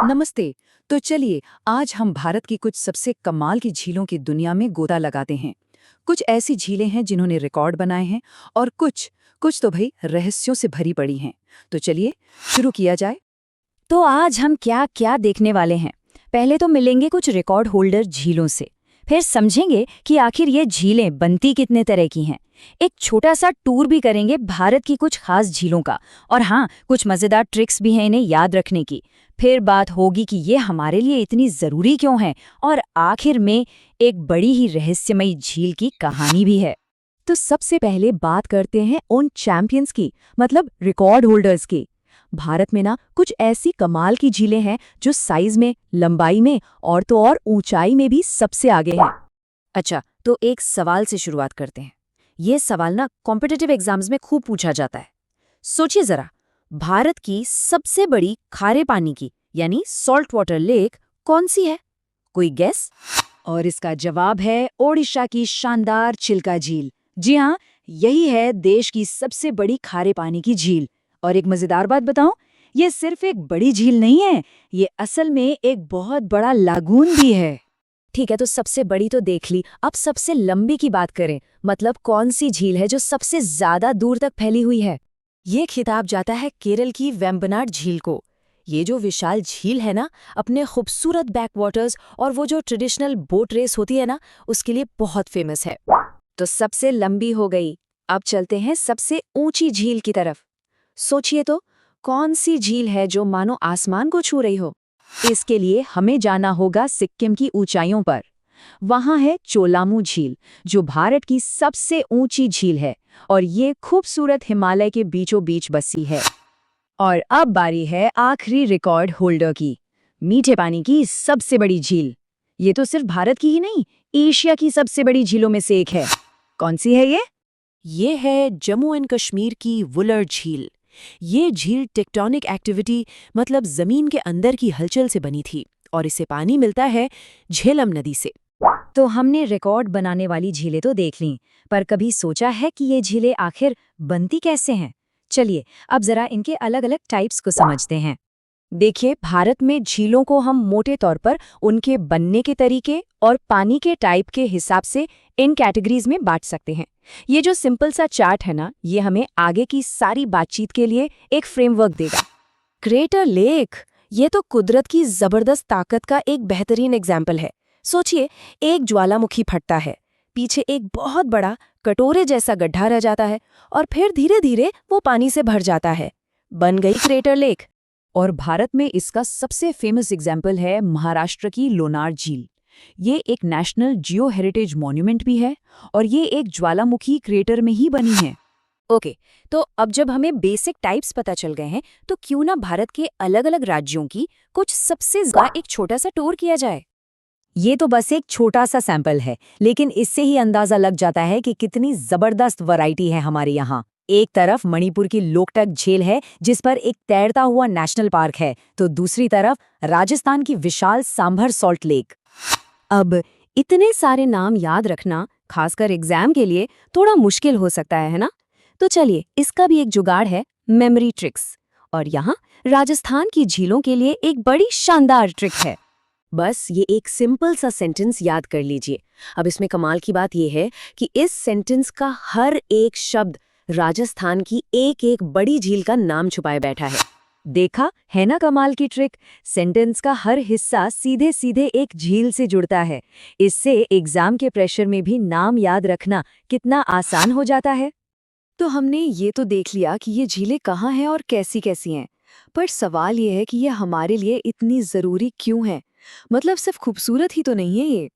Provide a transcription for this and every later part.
नमस्ते। तो चलिए आज हम भारत की कुछ सबसे कमाल की झीलों की दुनिया में गोता लगाते हैं। कुछ ऐसी झीलें हैं जिन्होंने रिकॉर्ड बनाए हैं और कुछ कुछ तो भाई रहस्यों से भरी पड़ी हैं। तो चलिए शुरू किया जाए। तो आज हम क्या क्या देखने वाले हैं। पहले तो मिलेंगे कुछ रिकॉर्ड होल्डर झीलों से, फिर समझेंगे कि आखिर ये झीलें बनती कितने तरह की हैं। एक छोटा सा टूर भी करेंगे भारत की कुछ खास झीलों का, और हाँ, कुछ मज़ेदार ट्रिक्स भी हैं इन्हें याद रखने की। फिर बात होगी कि ये हमारे लिए इतनी ज़रूरी क्यों है, और आखिर में एक बड़ी ही रहस्यमयी झील की कहानी भी है। तो सबसे पहले बात करते हैं उन चैंपियंस की, मतलब रिकॉर्ड होल्डर्स की। भारत में ना कुछ ऐसी कमाल की झीलें हैं जो साइज में, लंबाई में और तो और ऊंचाई में भी सबसे आगे हैं। अच्छा, तो एक सवाल से शुरुआत करते हैं। ये सवाल ना कॉम्पिटिटिव एग्जाम्स में खूब पूछा जाता है। सोचिए जरा, भारत की सबसे बड़ी खारे पानी की यानी सॉल्ट वाटर लेक कौन सी है? कोई गेस? और इसका जवाब है ओडिशा की शानदार चिल्का झील। जी हाँ, यही है देश की सबसे बड़ी खारे पानी की झील। और एक मजेदार बात बताऊं, ये सिर्फ एक बड़ी झील नहीं है, ये असल में एक बहुत बड़ा लागून भी है। ठीक है, तो सबसे बड़ी तो देख ली, अब सबसे लंबी की बात करें। मतलब कौन सी झील है जो सबसे ज्यादा दूर तक फैली हुई है? ये खिताब जाता है केरल की वेम्बनाड झील को। ये जो विशाल झील है ना, अपने खूबसूरत बैकवाटर्स और वो जो ट्रेडिशनल बोट रेस होती है ना, उसके लिए बहुत फेमस है। तो सबसे लंबी हो गई, अब चलते हैं सबसे ऊंची झील की तरफ। सोचिए तो, कौन सी झील है जो मानो आसमान को छू रही हो? इसके लिए हमें जाना होगा सिक्किम की ऊंचाइयों पर। वहां है चोलामू झील, जो भारत की सबसे ऊंची झील है और ये खूबसूरत हिमालय के बीचों बीच बसी है। और अब बारी है आखिरी रिकॉर्ड होल्डर की, मीठे पानी की सबसे बड़ी झील। ये तो सिर्फ भारत की ही नहीं, एशिया की सबसे बड़ी झीलों में से एक है। कौन सी है ये? ये है जम्मू एंड कश्मीर की वुलर झील। ये झील टेक्टोनिक एक्टिविटी, मतलब जमीन के अंदर की हलचल से बनी थी, और इसे पानी मिलता है झेलम नदी से। तो हमने रिकॉर्ड बनाने वाली झीलें तो देख लीं, पर कभी सोचा है कि ये झीलें आखिर बनती कैसे हैं? चलिए अब जरा इनके अलग अलग टाइप्स को समझते हैं। देखिए, भारत में झीलों को हम मोटे तौर पर उनके बनने के तरीके और पानी के टाइप के हिसाब से इन कैटेगरीज में बांट सकते हैं। ये जो सिंपल सा चार्ट है ना, ये हमें आगे की सारी बातचीत के लिए एक फ्रेमवर्क देगा। क्रेटर लेक, ये तो कुदरत की जबरदस्त ताकत का एक बेहतरीन एग्जाम्पल है। सोचिए, एक ज्वालामुखी फटता है, पीछे एक बहुत बड़ा कटोरे जैसा गड्ढा रह जाता है, और फिर धीरे धीरे वो पानी से भर जाता है। बन गई क्रेटर लेक। और भारत में इसका सबसे फेमस एग्जाम्पल है महाराष्ट्र की लोनार झील। ये एक नेशनल जियो हेरिटेज मॉन्यूमेंट भी है, और ये एक ज्वालामुखी क्रेटर में ही बनी है। ओके, तो अब जब हमें बेसिक टाइप्स पता चल गए हैं, तो क्यों ना भारत के अलग अलग राज्यों की कुछ सबसे ज्यादा एक छोटा सा टूर किया जाए। ये तो बस एक छोटा सा सैंपल है, लेकिन इससे ही अंदाजा लग जाता है कि कितनी जबरदस्त वैरायटी है हमारे यहाँ। एक तरफ मणिपुर की लोकटक झील है, जिस पर एक तैरता हुआ नेशनल पार्क है, तो दूसरी तरफ राजस्थान की विशाल सांभर सॉल्ट लेक। अब इतने सारे नाम याद रखना, खासकर एग्जाम के लिए, थोड़ा मुश्किल हो सकता है ना? तो चलिए, इसका भी एक जुगाड़ है, मेमोरी ट्रिक्स। और यहाँ राजस्थान की झीलों के लिए एक बड़ी शानदार ट्रिक है। बस ये एक सिंपल सा सेंटेंस याद कर लीजिए। अब इसमें कमाल की बात यह है कि इस सेंटेंस का हर एक शब्द राजस्थान की एक एक बड़ी झील का नाम छुपाए बैठा है। देखा है ना कमाल की ट्रिक? सेंटेंस का हर हिस्सा सीधे सीधे एक झील से जुड़ता है। इससे एग्जाम के प्रेशर में भी नाम याद रखना कितना आसान हो जाता है। तो हमने ये तो देख लिया कि ये झीलें कहाँ हैं और कैसी कैसी हैं, पर सवाल ये है कि ये हमारे लिए इतनी ज़रूरी क्यों है? मतलब सिर्फ खूबसूरत ही तो नहीं है ये।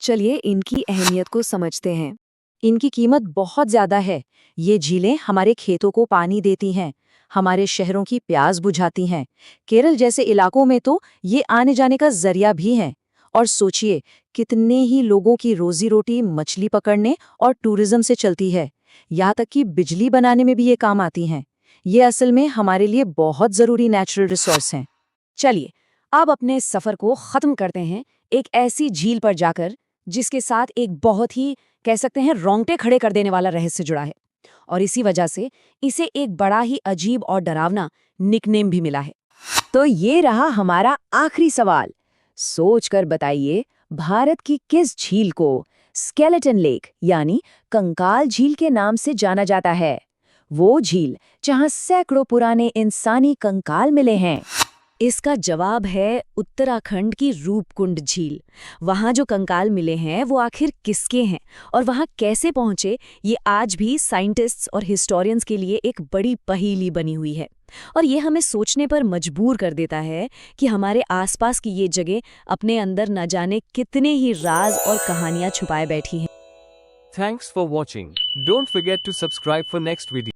चलिए इनकी अहमियत को समझते हैं। इनकी कीमत बहुत ज़्यादा है। ये झीलें हमारे खेतों को पानी देती हैं, हमारे शहरों की प्यास बुझाती हैं। केरल जैसे इलाकों में तो ये आने जाने का जरिया भी हैं। और सोचिए, कितने ही लोगों की रोजी रोटी मछली पकड़ने और टूरिज्म से चलती है। यहाँ तक कि बिजली बनाने में भी ये काम आती हैं। ये असल में हमारे लिए बहुत ज़रूरी नेचुरल रिसोर्स हैं। चलिए अब अपने सफ़र को ख़त्म करते हैं एक ऐसी झील पर जाकर जिसके साथ एक बहुत ही, कह सकते हैं, रोंगटे खड़े कर देने वाला रहस्य जुड़ा है, और इसी वजह से इसे एक बड़ा ही अजीब और डरावना निकनेम भी मिला है। तो ये रहा हमारा आखिरी सवाल। सोचकर बताइए, भारत की किस झील को स्केलेटन लेक यानी कंकाल झील के नाम से जाना जाता है? वो झील जहां सैकड़ों पुराने इंसानी कंकाल मिले हैं। इसका जवाब है उत्तराखंड की रूपकुंड झील। वहाँ जो कंकाल मिले हैं वो आखिर किसके हैं और वहाँ कैसे पहुँचे, ये आज भी साइंटिस्ट्स और हिस्टोरियंस के लिए एक बड़ी पहेली बनी हुई है। और ये हमें सोचने पर मजबूर कर देता है कि हमारे आसपास की ये जगह अपने अंदर न जाने कितने ही राज और कहानियाँ छुपाए बैठी हैं। Thanks for watching. Don't forget to subscribe for next video.